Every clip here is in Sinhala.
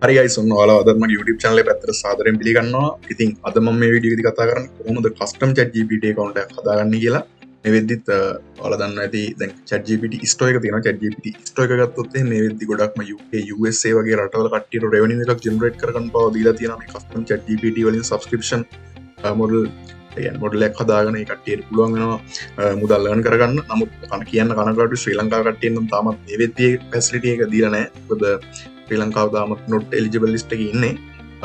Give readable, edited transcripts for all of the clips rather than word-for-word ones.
හරි guys ඔන්න ඔයාලා අද මගේ YouTube channel එක පැත්තට සාදරයෙන් පිළිගන්නවා. ඉතින් අද මම මේ වීඩියෝ එකේදී කතා කරන්නේ කොහොමද custom ChatGPT account එකක් හදාගන්නේ කියලා. මේ වෙද්දිත් ඔයාලා දන්නවා ඇති දැන් ChatGPT store එක තියෙනවා. ChatGPT store එක ගත්තොත් එහෙනම් මේ වෙද්දි ගොඩක්ම UK USA වගේ රටවල කට්ටියට revenue එකක් generate කරගන්න පව දීලා තියෙනවා මේ custom ChatGPT වලින් subscription model මොඩල් එකක් හදාගෙන ඒ කට්ටියට පුළුවන් වෙනවා මුදල් earn කරගන්න. නමුත් කියන්න කනගාටුයි ශ්‍රී ලංකාව කට්ටියෙන් නම් තාමත් මේ වෙද්දි facility එක දීලා නැහැ. මොකද ශ්‍රී ලංකාව තාමත් not eligible list එකේ ඉන්නේ.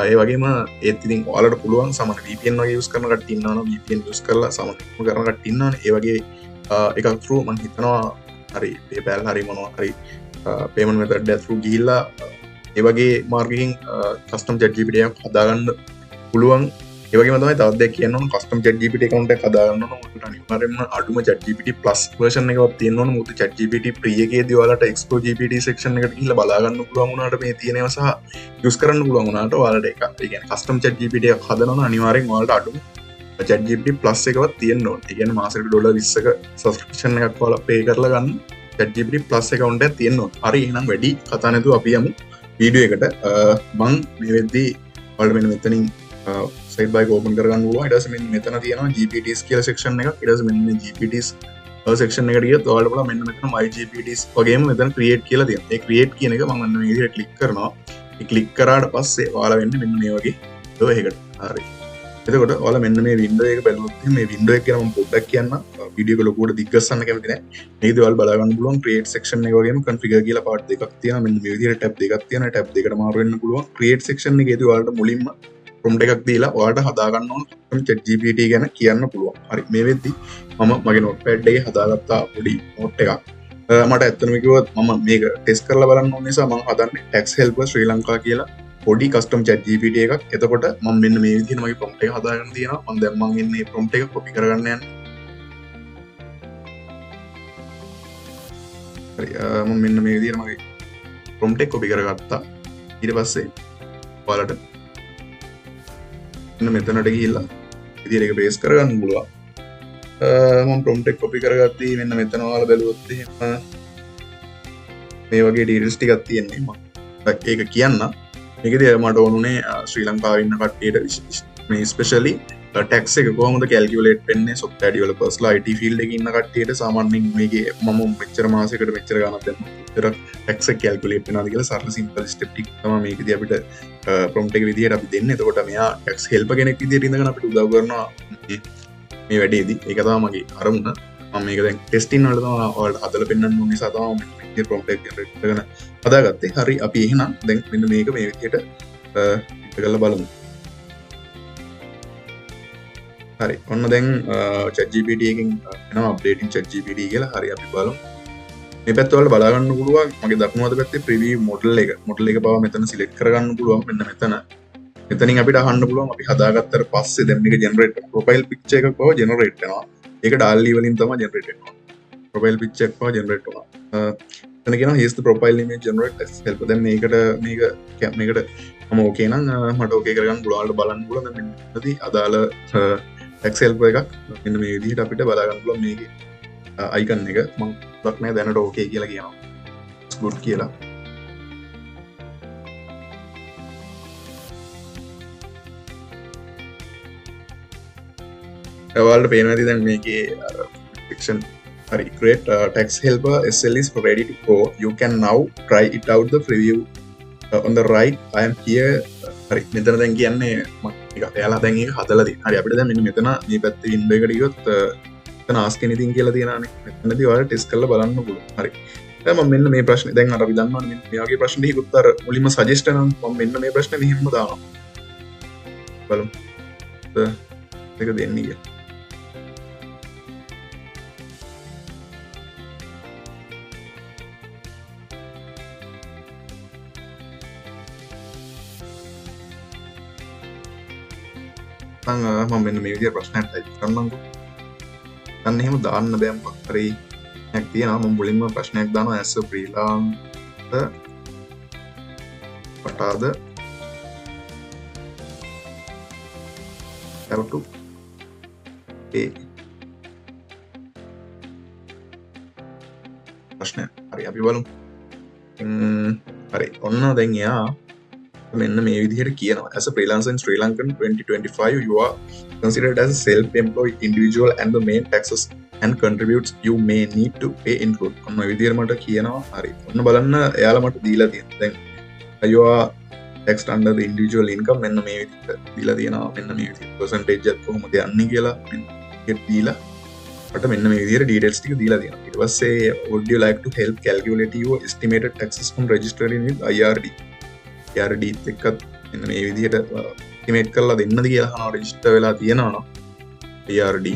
ඒ වගේම ඒත් ඉතින් ඔයාලට පුළුවන් සමහර VPN වගේ use කරන කට්ටිය ඉන්නවනම් VPN use කරලා සමහර කරන කට්ටිය ඉන්නවනේ. ඒ වගේ එකක් through මම හිතනවා හරි PayPal හරි මොනවා හරි payment method එක through ගිහිල්ලා ඒ වගේ මාර්ගකින් custom ChatGPT එකක් හදාගන්න පුළුවන්. ඒ වගේම තමයි තවත් දෙයක් කියන්න ඕන custom ChatGPT account එකක් හදාගන්න ඕන. ඔයාලට අනිවාර්යයෙන්ම අඩුම ChatGPT plus version එකක් තියෙන්න ඕන. මොකද ChatGPT free එකේදී ඔයාලට Explore GPT section එකට ගිහිල්ලා බලා ගන්න පුළුවන් වුණාට මේ තියෙනවා සහ use කරන්න පුළුවන් වුණාට ඔයාලට ඒක ඒ කියන්නේ custom ChatGPT එකක් හදනවා අනිවාර්යෙන් ඔයාලට අඩුම ChatGPT plus එකවත් තියෙන්න ඕන. ඒ කියන්නේ මාසෙකට $20ක subscription එකක් ඔයාලා pay කරලා ගන්න ChatGPT plus account එකක් තියෙන්න ඕන. හරි එහෙනම් වැඩි කතා නැතුව අපි යමු වීඩියෝ එකට. මම මේ වෙද්දී ඔයාලට මෙන්න මෙතනින් site by open කරගන්න පුළුවන්. ඊට පස්සේ මෙන්න මෙතන තියෙනවා GPTs කියලා section එකක්. ඊට පස්සේ මෙන්න මේ GPTs section එකට ගියොත් ඔයාලට පුළුවන් මෙන්න මෙතන my GPTs වගේම මෙතන create කියලා තියෙනවා. ඒ create කියන එක මම මෙන්න මේ විදිහට click කරනවා. ඒ click කරාට පස්සේ ඔයාලා වෙන්නේ මෙන්න මේ වගේ window එකකට. හරි. එතකොට ඔයාලා මෙන්න මේ window එක බලුවොත් මේ window එක ගැන මම පොඩ්ඩක් කියන්නම්. වීඩියෝ එක ලොකුවට දිග්ගස්සන්න කැමති නැහැ. මේකදී ඔයාලා බලා ගන්න පුළුවන් create section එක වගේම configure කියලා part දෙකක් තියෙනවා. මෙන්න මේ විදිහට tab දෙකක් තියෙනවා. tab දෙකට මාරු වෙන්න පුළුවන්. create section එකේදී ඔයාලට මුලින්ම prompt එකක් දීලා ඔයාලට හදාගන්න ඕන custom ChatGPT ගැන කියන්න පුළුවන්. හරි මේ වෙද්දි මම මගේ notepad එකේ හදාගත්ත පොඩි note එකක්. මට ඇත්තටම කිව්වොත් මම මේක ටෙස්ට් කරලා බලන්න ඕන නිසා මම හදන්නේ tax helper ශ්‍රී ලංකා කියලා පොඩි custom ChatGPT එකක්. එතකොට මම මෙන්න මේ විදිහට මගේ prompt එක හදාගන්න තියෙනවා. මම දැන් මම ඉන්නේ prompt එක copy කරගන්න යන්නේ. හරි මම මෙන්න මේ විදිහට මගේ prompt එක copy කරගත්තා. ඊට පස්සේ ඔයාලට මෙතනට ගිහිල්ලා විදිහට ඒක paste කරගන්න පුළුවන්. මම prompt එක copy කරගත්තී මෙන්න මෙතන ඔයාලා බැලුවොත් එහෙම මේ වගේ details ටිකක් තියෙන්නේ. මම ඒක කියන්න. මේකදී මට ඕනුනේ ශ්‍රී ලංකාවේ ඉන්න කට්ටියට මේ especially tax එක කොහොමද calculate වෙන්නේ software developers ලා IT field එකේ ඉන්න කට්ටියට සාමාන්‍යයෙන් මේකේ මම මෙච්චර මාසයකට මෙච්චර ගණන් දෙන්න මෙච්චර tax එක calculate වෙනවාද කියලා සරල simple step ටික තමයි මේකදී අපිට prompt එක විදිහට අපි දෙන්නේ. එතකොට මෙයා tax helper කෙනෙක් විදිහට ඉඳගෙන අපිට උදව් කරනවා මේ වැඩේදී. ඒක තමයි මගේ අරමුණ. මම මේක දැන් testing වලට තමයි ඔයාලට හදලා පෙන්නන්න ඕන නිසා තමයි මම මේ prompt එක generate කරගෙන හදාගත්තේ. හරි අපි එහෙනම් දැන් මෙන්න මේක මේ විදිහට කරලා බලමු. හරි ඔන්න දැන් ChatGPT එකෙන් එනවා updating ChatGPT කියලා. හරි අපි බලමු. මේ පැත්ත වල බලා ගන්න පුළුවන් මගේ දකුණු අත පැත්තේ preview model එක පව මෙතන select කරගන්න පුළුවන්. මෙන්න මෙතනින් අපිට අහන්න පුළුවන් අපි හදාගත්තට පස්සේ දැන් මේක generate profile picture එකක් පව generate වෙනවා. ඒක DALL-E වලින් තමයි generate වෙන්නේ. profile picture එකක් පව generate වෙනවා. එතන කියනවා here's the profile image generate as help. දැන් මේකට මම ඕකේ නම් මට ඕකේ කරගන්න පුළුවන්. ඔයාලට බලන්න පුළුවන් දැන් මෙතනදී අදාළ Excel එකක් මෙන්න මේ විදිහට අපිට බලා ගන්න පුළුවන් මේකේ icon එක. මම දක් නෑ දැනට ඕකේ කියලා කියනවා. it's good කියලා. ඔයාලට පේනවා ඇති දැන් මේකේ fiction හරි great tax helper SL is ready to go. You can now try it out the preview on the right. I am here. හරි මෙතන දැන් කියන්නේ මම එයාලා දැන් ඒක හදලා තියෙනවා. හරි අපිට දැන් මෙන්න මෙතන මේ පැත්තේ window එකට ගියොත් මෙතන ask anything කියලා තියෙනවානේ. මෙතනදී ඔයාලා ටෙස්ට් කරලා බලන්න පුළුවන්. හරි. දැන් මම මෙන්න මේ ප්‍රශ්නේ දැන් අර අපි දන්නවනේ මේ වගේ ප්‍රශ්න දෙකකුත් අර මුලින්ම සජෙස්ට් කරනවා. මම මෙන්න මේ ප්‍රශ්නේ මෙහෙම දානවා. බලමු. ඒක දෙන්නේ කියලා. මම මෙන්න මේ විදිහට ප්‍රශ්නයක් type කරන්නම්කෝ. අන්න එහෙම දාන්න බෑ මොකක් හරි එකක් තියෙනවා. මම මුලින්ම ප්‍රශ්නයක් දානවා as a freelancer what are the have to pay ප්‍රශ්නය. හරි අපි බලමු. හරි ඔන්න දැන් එයා මෙන්න මේ විදිහට කියනවා as a freelancer in Sri Lanka in 2025 you are considered as a self-employed individual and the main taxes and contributes you may need to pay include ඔන්න විදිහට මට කියනවා හරි ඔන්න බලන්න එයාලා මට දීලා තියෙනවා දැන් you are taxed under the individual income මෙන්න මේ විදිහට දීලා තියෙනවා මෙන්න මේ විදිහට percentage එක කොහොමද යන්නේ කියලා මෙන්න ඒක දීලා මට මෙන්න මේ විදිහට details ටික දීලා තියෙනවා ඊට පස්සේ would you like to help calculate your estimated taxes from registering with IRD IRD එක්කත් මෙන්න මේ විදිහට estimate කරලා දෙන්නද කියලා අහනවා register වෙලා තියෙනවා නම් IRD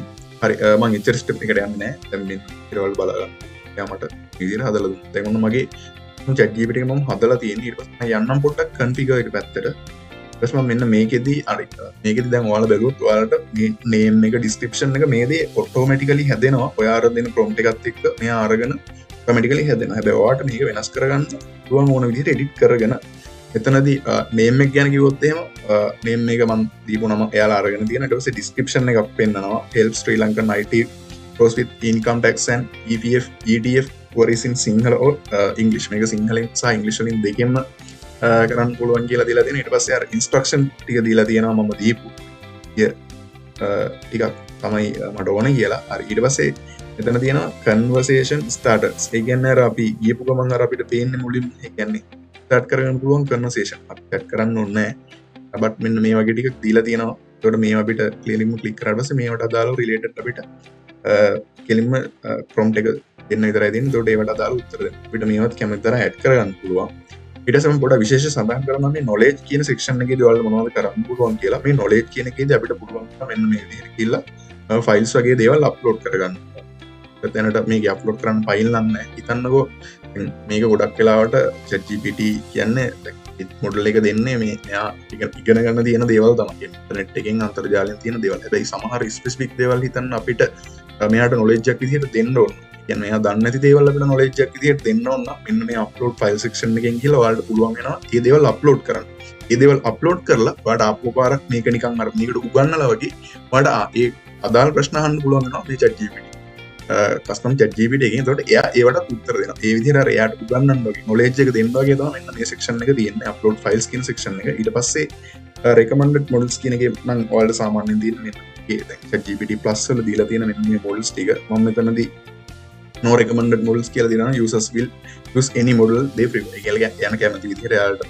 හරි මම ඉච්චර step එකට යන්නේ නැහැ දැන් මේ ඊළඟ බල ගන්න එයා මට විදිහට හදලා දුන්නා දැන් ඔන්න මගේ ChatGPT එක මම හදලා තියෙන්නේ ඊට පස්සේ මම යන්නම් පොඩ්ඩක් configure එක පැත්තට ඊට පස්සේ මම මෙන්න මේකෙදි මේකෙදි දැන් ඔයාලා බැලුවොත් ඔයාලට මේ name එක description එක මේ දේ automatically හැදෙනවා ඔයා අර දෙන prompt එකත් එක්ක මෙයා අරගෙන automatically හැදෙනවා හැබැයි ඔයාලට මේක වෙනස් කරගන්න පුළුවන් ඕන විදිහට edit කරගෙන එතනදී name එක ගැන කිව්වොත් එහෙම name එක මම දීපු නම එයාලා අරගෙන තියෙන ඊට පස්සේ description එකක් පෙන්නනවා help Sri Lankan IT pros with income tax and EPF ETF queries in Sinhala or English මේක සිංහලෙන් සහ ඉංග්‍රීසි වලින් දෙකෙන්ම කරන්න පුළුවන් කියලා දීලා තියෙනවා ඊට පස්සේ අර instruction ටික දීලා තියෙනවා මම දීපු ටිකක් තමයි මට ඕනේ කියලා හරි ඊට පස්සේ එතන තියෙනවා conversation starters ඒ කියන්නේ අර අපි ගියපු ගමන් අර අපිට පේන්නේ මුලින්ම ඒ කියන්නේ start කරගන්න පුළුවන් conversation අපි start කරන්න ඕනේ නැහැ but මෙන්න මේ වගේ ටිකක් දීලා තියෙනවා ඒකට මේව අපිට clearly click කරාට පස්සේ මේවට අදාළව related අපිට කෙලින්ම prompt එක දෙන්න විතරයි දෙන්නේ ඒකට ඒවට අදාළ උත්තර දෙන්න අපිට මේවත් කැමති තරම් add කරගන්න පුළුවන් ඊට පස්සේ මම පොඩ්ඩක් විශේෂ සඳහන් කරනවා මේ knowledge කියන section එකේදී ඔයාලට මොනවද කරන්න පුළුවන් කියලා මේ knowledge කියන එකේදී අපිට පුළුවන් මෙන්න මේ විදිහට කියලා files වගේ දේවල් upload කරගන්න දැනට මේක අප්ලෝඩ් කරන්න ෆයිල් නම් නැහැ. හිතන්නකෝ මේක ගොඩක් වෙලාවට ChatGPT කියන්නේ මොඩල් එක දෙන්නේ මේ මෙයා ඉගෙන ගන්න තියෙන දේවල් තමයි. ඉන්ටර්නෙට් එකෙන් අන්තර්ජාලයෙන් තියෙන දේවල්. හැබැයි සමහර ස්පෙસિෆික් දේවල් හිතන්න අපිට මෙයාට knowledge එකක් විදිහට දෙන්න ඕන. කියන්නේ මෙයා දන්නේ නැති දේවල් අපිට knowledge එකක් විදිහට දෙන්න ඕන නම් මෙන්න මේ upload file section එකෙන් ගිහලා ඔයාලට පුළුවන් වෙනවා මේ දේවල් upload කරන්න. මේ දේවල් upload කරලා ඔයාලට ආපහු පාරක් මේක නිකන් අර මේකට උගන්වලා වගේ ඔයාලට ඒ අදාළ ප්‍රශ්න අහන්න පුළුවන් වෙනවා මේ ChatGPT. කස්ටම් ChatGPT එකෙන් එතකොට එයා ඒවට උත්තර දෙනවා. ඒ විදිහට අර එයාට උගන්වන්න වගේ knowledge එක දෙන්න වගේ තමයි මෙන්න මේ section එක තියෙන්නේ upload files කියන section එක. ඊට පස්සේ recommended models කියන එකේ නම් ඔයාලට සාමාන්‍යයෙන් තියෙන මේ දැන් ChatGPT plus වල දීලා තියෙන මෙන්න මේ models ටික මම මෙතනදී no recommended models කියලා දෙනවා. users will use any model they prefer. ඒ කියන්නේ යන කැමති විදිහට එයාලට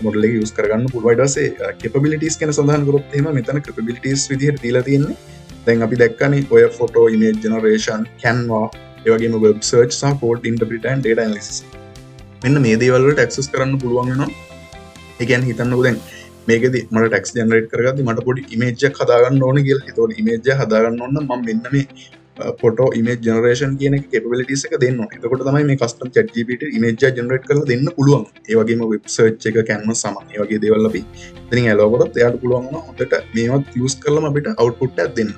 model එක use කරගන්න පුළුවන්. ඊට පස්සේ capabilities ගැන සඳහන් කරොත් එහෙම මෙතන capabilities විදිහට දීලා තියෙන්නේ දැන් අපි දැක්කනේ ඔය photo image generation Canva ඒ වගේම web search සහ code interpreter and data analysis මෙන්න මේ දේවල් වලට access කරන්න පුළුවන් වෙනවා ඒ කියන්නේ හිතන්නකෝ දැන් මේකෙදි මට text generate කරගද්දි මට පොඩි image එකක් හදාගන්න ඕනේ කියලා. ඒතකොට image එක හදාගන්න ඕන නම් මම මෙන්න මේ photo image generation කියන එක capabilities එක දෙන්න ඕනේ. එතකොට තමයි මේ custom ChatGPT image එක generate කරලා දෙන්න පුළුවන්. ඒ වගේම web search එක Canvas සමාන ඒ වගේ දේවල් අපි ඉතින් allow කරොත් එයාට පුළුවන් වෙනවා හොඳට මේවත් use කරලාම අපිට output එකක් දෙන්න.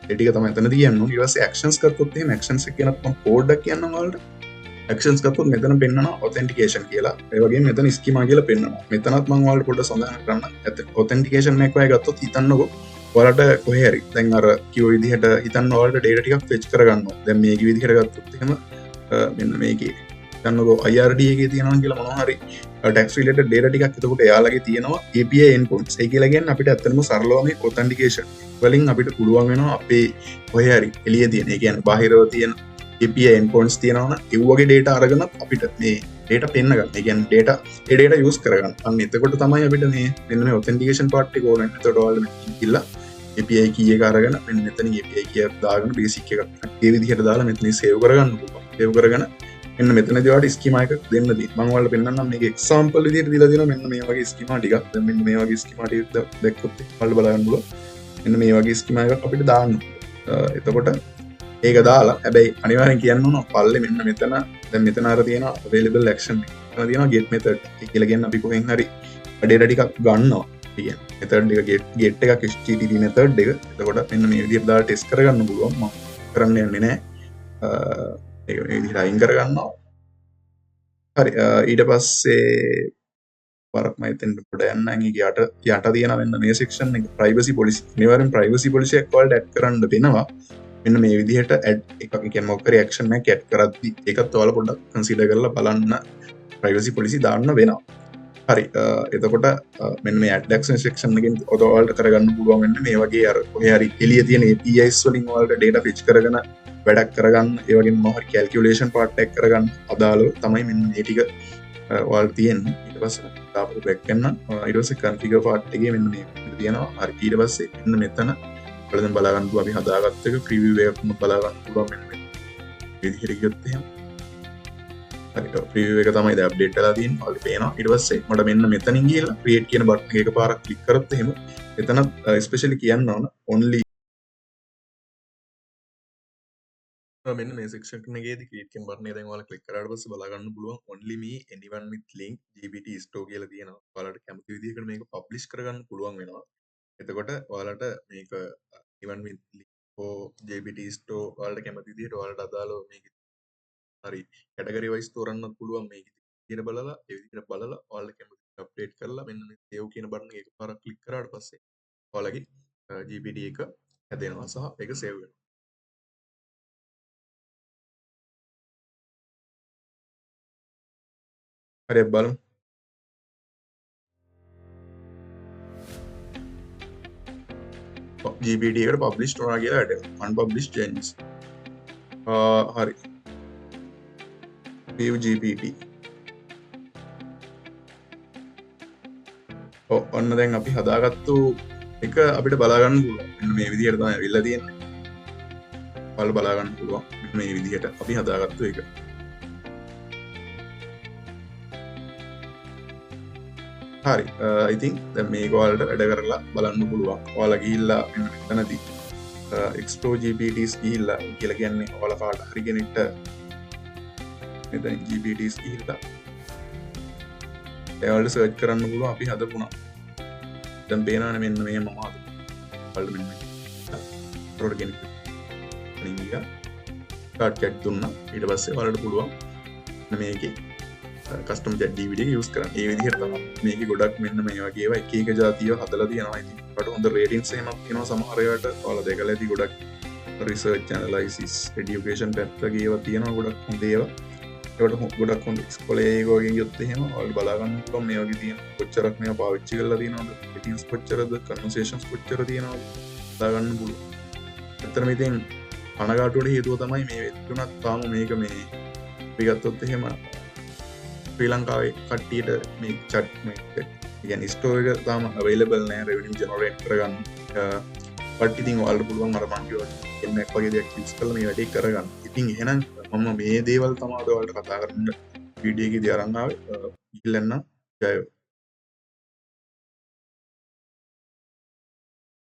ඒ ටික තමයි එතනදී කියන්න ඕනේ. ඊට පස්සේ actions ගත්තොත් එහෙම actions එක කියනත් මම code එකක් කියන්නම් ඔයාලට. actions ගත්තොත් මෙතන පෙන්නනවා authentication කියලා. ඒ වගේම මෙතන schema කියලා පෙන්නනවා. මෙතනත් මම ඔයාලට පොඩ්ඩක් සඳහන් කරන්න. authentication එක ඔය ගත්තොත් හිතන්නකෝ ඔයාලට කොහේ හරි දැන් අර කිව්ව විදිහට හිතන්න ඔයාලට data ටිකක් fetch කරගන්න ඕන. දැන් මේක විදිහට ගත්තොත් එහෙම මෙන්න මේකේ හිතන්නකෝ IRD එකේ තියෙනවා කියලා මොනවා හරි tax related data ටිකක් එතකොට එයාලගේ තියෙනවා API endpoints. ඒ කියලා කියන්නේ අපිට ඇත්තටම සරලව මේ authentication වලින් අපිට පුළුවන් වෙනවා අපේ කොහේ හරි එළියේ තියෙන ඒ කියන්නේ බාහිරව තියෙන API endpoints තියෙනවා නම් ඒ වගේ data අරගෙන අපිට මේ data පෙන්න ගන්න. ඒ කියන්නේ data use කරගන්න. අන්න එතකොට තමයි අපිට මේ මෙන්න මේ authentication part එක ඕනේ. එතකොට ඔයාලා මෙතන ගිහලා API key එක අරගෙන මෙන්න මෙතන API key එක දාගෙන basic එකක් ඒ විදිහට දාලා මෙතන save කරගන්න පුළුවන්. save කරගෙන මෙන්න මෙතනදී ඔයාලට schema එකක් දෙන්න තියෙනවා. මම ඔයාලට පෙන්නන්නම් මේක example විදිහට දීලා තියෙනවා. මෙන්න මේ වගේ schema ටිකක්. දැන් මෙන්න මේ වගේ schema ටික දැක්කොත් ඔයාලට බලන්න පුළුවන්. මෙන්න මේ වගේ schema එකක් අපිට දාන්න. එතකොට ඒක දාලා හැබැයි අනිවාර්යෙන් කියන්න ඕන පල්ලේ මෙන්න මෙතන දැන් මෙතන අර තියෙන available action එක. එතන තියෙනවා get method කියලා කියන්නේ අපි කොහෙන් හරි data ටිකක් ගන්නවා. කියන්නේ method එක get එකක් http method එක. එතකොට මෙන්න මේ විදිහට දාලා test කරගන්න පුළුවන්. මම කරන්න යන්නේ නැහැ. ඒක මේ විදිහට අයින් කරගන්නවා. හරි ඊට පස්සේ වරක් මම එතෙන් පොඩ යන්නම්. ඒක යට තියෙන මෙන්න මේ section එක privacy policy. අනිවාර්යෙන් privacy policy එකක් ඔයාලට add කරන්න වෙනවා. මෙන්න මේ විදිහට add එකක් කියන්නේ මොකක් හරි action එකක් add කරද්දි ඒකත් ඔයාලා පොඩ්ඩක් consider කරලා බලන්න privacy policy දාන්න වෙනවා. හරි එතකොට මෙන්න මේ ඇඩ්ඩක්ෂන් සෙක්ෂන් එකෙන් ඔයාලට කරගන්න පුළුවන් වෙන්නේ මේ වගේ අර ඔය හරි එළිය තියෙන APIs වලින් ඔයාලට data fetch කරගෙන වැඩක් කරගන්න ඒ වගේම මොනවා හරි calculation part එක කරගන්න අදාළව තමයි මෙන්න මේ ටික ඔයාලට තියෙන්නේ ඊට පස්සේ තාපු back end නම් ඊට පස්සේ configure part එකේ මෙන්න මේ තියෙනවා හරි ඊට පස්සේ මෙන්න මෙතන ඔයාලා දැන් බලා ගන්න පුළුවන් අපි හදාගත්ත එක preview එකක් බලා ගන්න පුළුවන් මෙන්න මේ විදිහට ගියොත් එහෙම ප්‍රීවියු එක තමයි දැන් අප්ඩේට් වෙලා තියෙන්නේ. ඔයාලට පේනවා. ඊට පස්සේ මට මෙන්න මෙතනින් ගිහලා ක්‍රියේට් කියන බටන් එක පාරක් ක්ලික් කරොත් එහෙම එතන ස්පෙෂලි කියන්න ඕන only මෙන්න මේ සෙක්ෂන් එකේදී ක්‍රියේට් කියන බටන් එක දැන් ඔයාලා ක්ලික් කරාට පස්සේ බලා ගන්න පුළුවන් only me anyone with link gpt store කියලා තියෙනවා. ඔයාලට කැමති විදිහකට මේක පබ්ලිෂ් කරගන්න පුළුවන් වෙනවා. එතකොට ඔයාලට මේක anyone with link for gpt store ඔයාලට කැමති විදිහට ඔයාලට අදාළව මේක හරි කැටගරි වයිස් තෝරන්නත් පුළුවන් මේක විදිහට බලලා ඒ විදිහට බලලා ඔයාලා කැමති අප්ඩේට් කරලා මෙන්න මේ සේව් කියන බටන් එක එකපාරක් ක්ලික් කරාට පස්සේ ඔයාලගේ GPT එක හැදෙනවා සහ ඒක සේව් වෙනවා. හරි බලමු. GPT එකට පබ්ලිෂ් කරනවා කියලා වැටෙනවා. unpublished changes. හරි. view GPT ඔන්න දැන් අපි හදාගත්තු එක අපිට බලාගන්න පුළුවන් මෙන්න මේ විදිහට තමයි ඇවිල්ලා තියෙන්නේ. ඔයාලා බලාගන්න පුළුවන් මෙන්න මේ විදිහට අපි හදාගත්තු එක. හරි I think දැන් මේක ඔයාලට වැඩ කරලා බලන්න පුළුවන්. ඔයාලා ගිහිල්ලා මෙන්න මෙතනදී explore GPTs ගිහිල්ලා කියලා කියන්නේ ඔයාලා කාට හරි කෙනෙක්ට මෙතන GPTs ගිහිල්ලා එයාලට සර්ච් කරන්න පුළුවන් අපි හදපුණා. දැන් පේනවනේ මෙන්න මේ මම හදපු මෙන්න රෝඩ් කෙනෙක් ඉන්දියා කාඩ් චැට් දුන්නා. ඊට පස්සේ ඔයාලට පුළුවන් මේකේ කස්ටම් චැට් GPT එක යූස් කරන්න. ඒ විදිහට තමයි මේකේ ගොඩක් මෙන්න මේ වගේ ඒවා එක එක જાතියව හදලා තියෙනවා. ඉතින් ඒකට හොඳ රේටින්ග්ස් එහෙමත් තියෙනවා සමහර ඒවාට. ඔයාලා දැකලා ඇති ගොඩක් රිසර්ච් ඇනලයිසිස් এডুকেෂන් පැත්තගේ ඒවා තියෙනවා ගොඩක් හොඳ ඒවා. ඒකට ගොඩක් හොඳ ඉස්කෝලේ වගේ ගියොත් එහෙම ඔයාලා බලා ගන්න පුළුවන් මේ වගේ තියෙන කොච්චරක් මේවා පාවිච්චි කරලා තියෙනවද, රේටින්ග්ස් කොච්චරද, කන්වර්සේෂන්ස් කොච්චර තියෙනවද බලා ගන්න පුළුවන්. ඇත්තටම ඉතින් අනගාටුවට හේතුව තමයි මේ වෙද්දුනත් තාම මේක මේ අපි ගත්තොත් එහෙම ශ්‍රී ලංකාවේ කට්ටියට මේ චැට් මේ කියන්නේ ස්ටෝර් එක තාම අවైలබල් නැහැ රෙවෙනියු ජෙනරේට් කරගන්න. බට් ඉතින් ඔයාලට පුළුවන් අර මං කිව්වා එන්නක් වගේ දෙයක් යූස් කරලා මේ වැඩේ කරගන්න. ඉතින් එහෙනම් මම මේ දේවල් තමයි ඔයාලට කතා කරන්න වීඩියෝ එකේදී අරන් ආවේ. ඉල්ලන්න ජය වේවා.